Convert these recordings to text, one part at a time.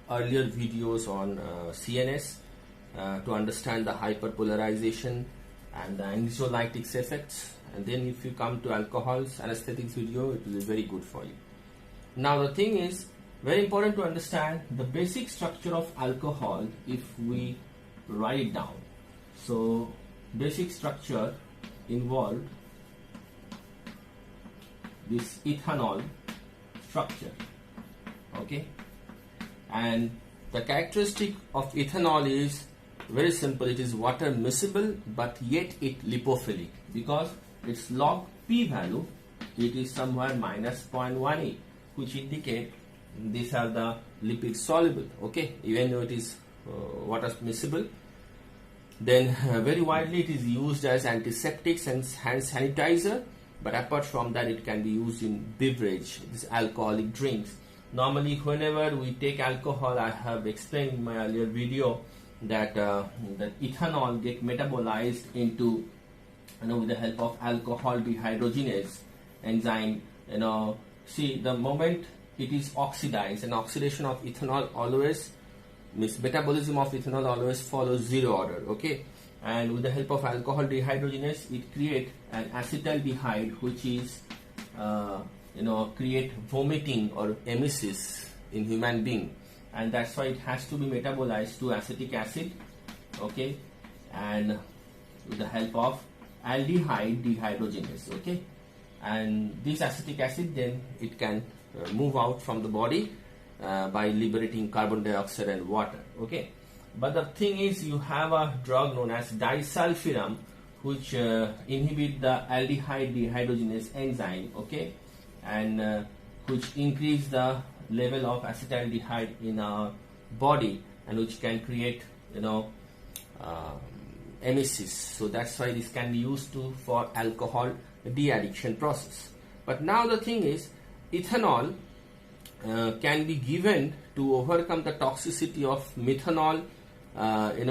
earlier videos on CNS to understand the hyperpolarization and the anxiolytics effects, and then if you come to alcohol's anesthetics video, it will be very good for you. Now the thing is very important to understand the basic structure of alcohol if we write it down. So basic structure involved this ethanol structure, okay, and the characteristic of ethanol is very simple. It is water miscible, but yet it lipophilic, because its log P value, it is somewhere minus 0.18, which indicate these are the lipid soluble, okay, even though it is water miscible. Then very widely it is used as antiseptics and hand sanitizer, but apart from that it can be used in beverage, these alcoholic drinks. Normally whenever we take alcohol, I have explained in my earlier video that that ethanol get metabolized into, with the help of alcohol dehydrogenase enzyme. See, the moment it is oxidized, and oxidation of ethanol always means metabolism of ethanol always follows zero order, okay, and with the help of alcohol dehydrogenase it create an acetaldehyde, which is create vomiting or emesis in human being, and that's why it has to be metabolized to acetic acid, okay, and with the help of aldehyde dehydrogenase, okay, and this acetic acid then it can move out from the body by liberating carbon dioxide and water, okay. But the thing is, you have a drug known as disulfiram, which inhibit the aldehyde dehydrogenase enzyme, okay, and which increase the level of acetaldehyde in our body, and which can create emesis. So that's why this can be used for alcohol de-addiction process. But now the thing is, ethanol can be given to overcome the toxicity of methanol, and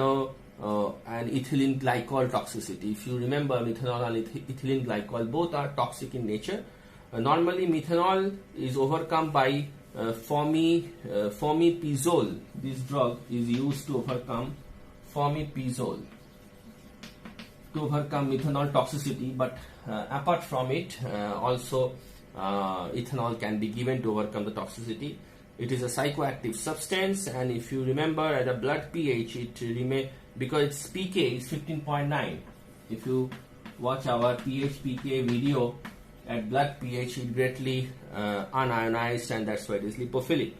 ethylene glycol toxicity. If you remember, methanol and ethylene glycol both are toxic in nature. Normally methanol is overcome by fomepizole. This drug is used to overcome fomepizole, to overcome methanol toxicity, but apart from it, also ethanol can be given to overcome the toxicity. It is a psychoactive substance, and if you remember, at a blood pH, it remain, because its pK is 15.9. If you watch our pH pK video, at blood pH it greatly unionized, and that's why it is lipophilic.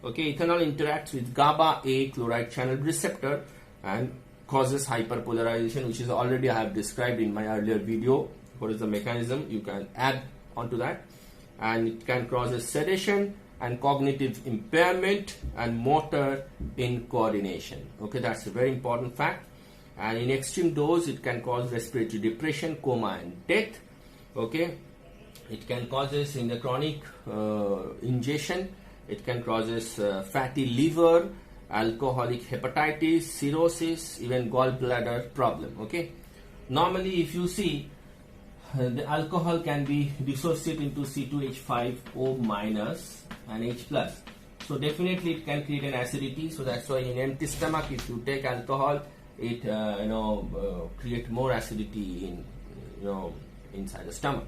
Okay, ethanol interacts with GABA A chloride channel receptor and causes hyperpolarization, which is already I have described in my earlier video. What is the mechanism? You can add onto that, and it can cause sedation and cognitive impairment and motor incoordination. Okay, that's a very important fact. And in extreme dose, it can cause respiratory depression, coma, and death. Okay, it can causes in the chronic ingestion. It can causes fatty liver, alcoholic hepatitis, cirrhosis, even gallbladder problem. Okay, normally if you see, the alcohol can be dissociated into C2H5O minus and H plus. So definitely it can create an acidity. So that's why in empty stomach, if you take alcohol, it create more acidity in inside the stomach.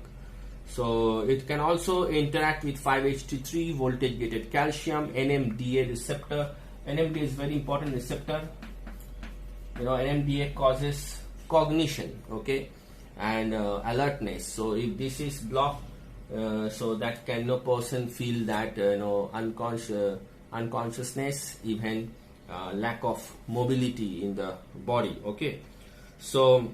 So it can also interact with 5-HT3 voltage gated calcium, NMDA receptor. NMDA is very important receptor. NMDA causes cognition, okay, and alertness. So if this is blocked, so that can no person feel that unconsciousness, even lack of mobility in the body, okay. So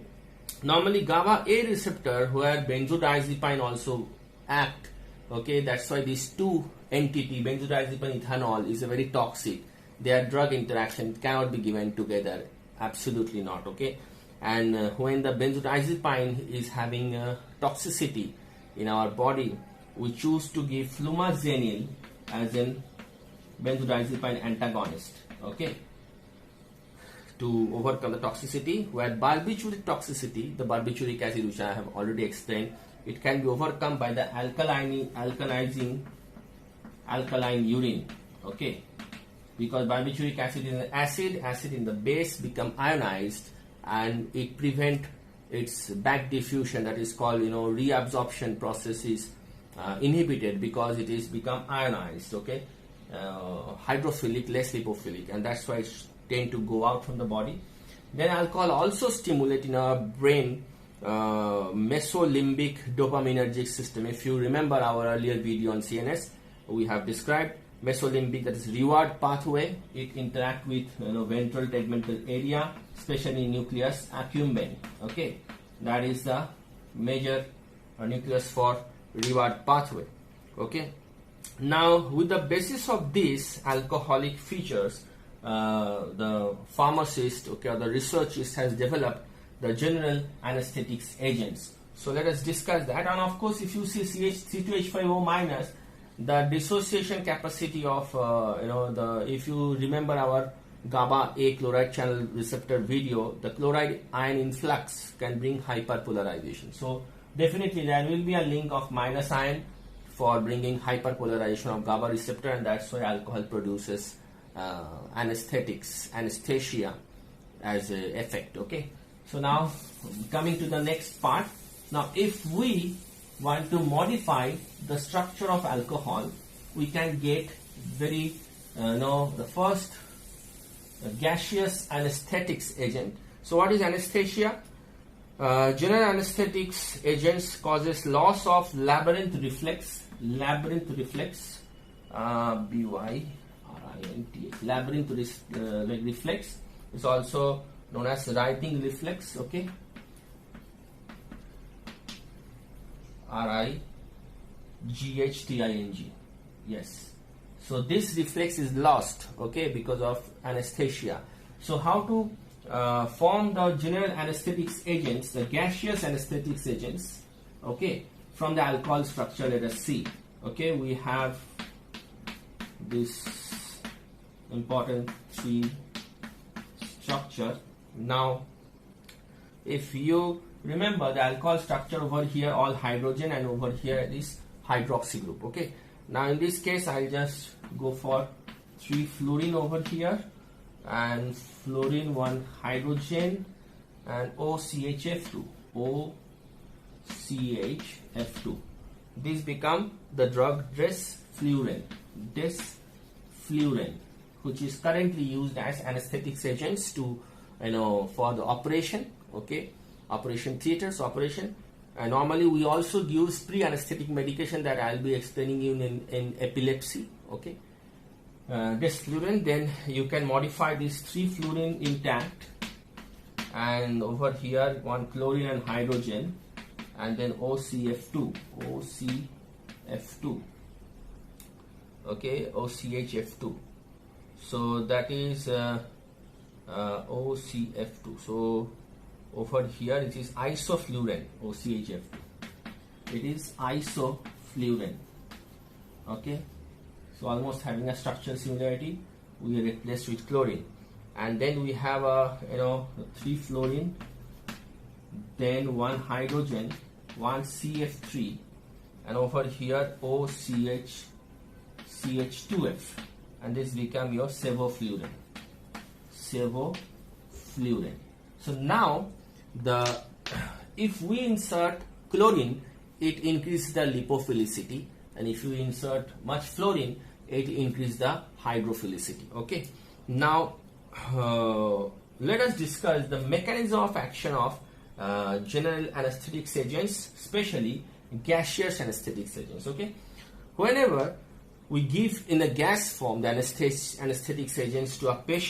normally GABA A receptor, where benzodiazepine also act, okay, that's why these two entity, benzodiazepine ethanol, is a very toxic. Their drug interaction cannot be given together, absolutely not, okay. And when the benzodiazepine is having toxicity in our body, we choose to give flumazenil as an benzodiazepine antagonist, okay, to overcome the toxicity. Where barbituric toxicity, the barbituric acid, which I have already explained, it can be overcome by the alkaline urine, okay, because barbituric acid is an acid in the base become ionized, and it prevent its back diffusion, that is called reabsorption process is inhibited because it is become ionized, okay, hydrophilic, less lipophilic, and that's why it tend to go out from the body. Then alcohol also stimulate in our brain mesolimbic dopaminergic system. If you remember our earlier video on CNS, we have described mesolimbic, that is reward pathway. It interact with ventral tegmental area, especially nucleus accumbens. Okay, that is the major nucleus for reward pathway. Okay, now with the basis of these alcoholic features, the pharmacist, okay, or the researchist has developed the general anesthetics agents. So let us discuss that. And of course, if you see C2H5O minus, the dissociation capacity of if you remember our GABA A chloride channel receptor video, the chloride ion influx can bring hyperpolarization. So definitely there will be a link of minus ion for bringing hyperpolarization of GABA receptor, and that's why alcohol produces anesthesia as a effect. Okay, so now coming to the next part. Now if we want to modify the structure of alcohol, we can get the first gaseous anesthetics agent. So what is anesthesia? General anesthetics agents causes loss of labyrinth reflex, BYRINTH, labyrinth reflex is also known as writing reflex. Okay, RIGHTING. Yes, so this reflex is lost, okay, because of anesthesia. So how to form the general anesthetics agents, the gaseous anesthetics agents, okay, from the alcohol structure? Let us see. Okay, we have this important three structure. Now if you remember the alcohol structure, over here all hydrogen and over here is hydroxy group. Okay, now in this case I'll just go for 3 fluorine over here, and fluorine 1 hydrogen, and OCHF2. This become the drug desflurane, which is currently used as anesthetics agents to for the operation. Okay, operation theaters operation. And normally we also use pre-anesthetic medication that I'll be explaining you in epilepsy. Okay, desflurane. Then you can modify this 3 fluorine intact, and over here 1 chlorine and hydrogen, and then OCF2. Okay, OCHF2. So that is OCF2. So over here it is isoflurane, OCHF2. It is isoflurane. Okay, so almost having a structural similarity, we replace with chlorine, and then we have a 3 fluorine, then 1 hydrogen, 1 CF3, and over here OCH2F, and this become your sevoflurane. So now if we insert chlorine, it increases the lipophilicity, and if you insert much fluorine, it increases the hydrophilicity. Okay, now let us discuss the mechanism of action of general anesthetics agents, especially gaseous anesthetics agents. Okay, whenever we give in a gas form the anesthetics agents to a patient,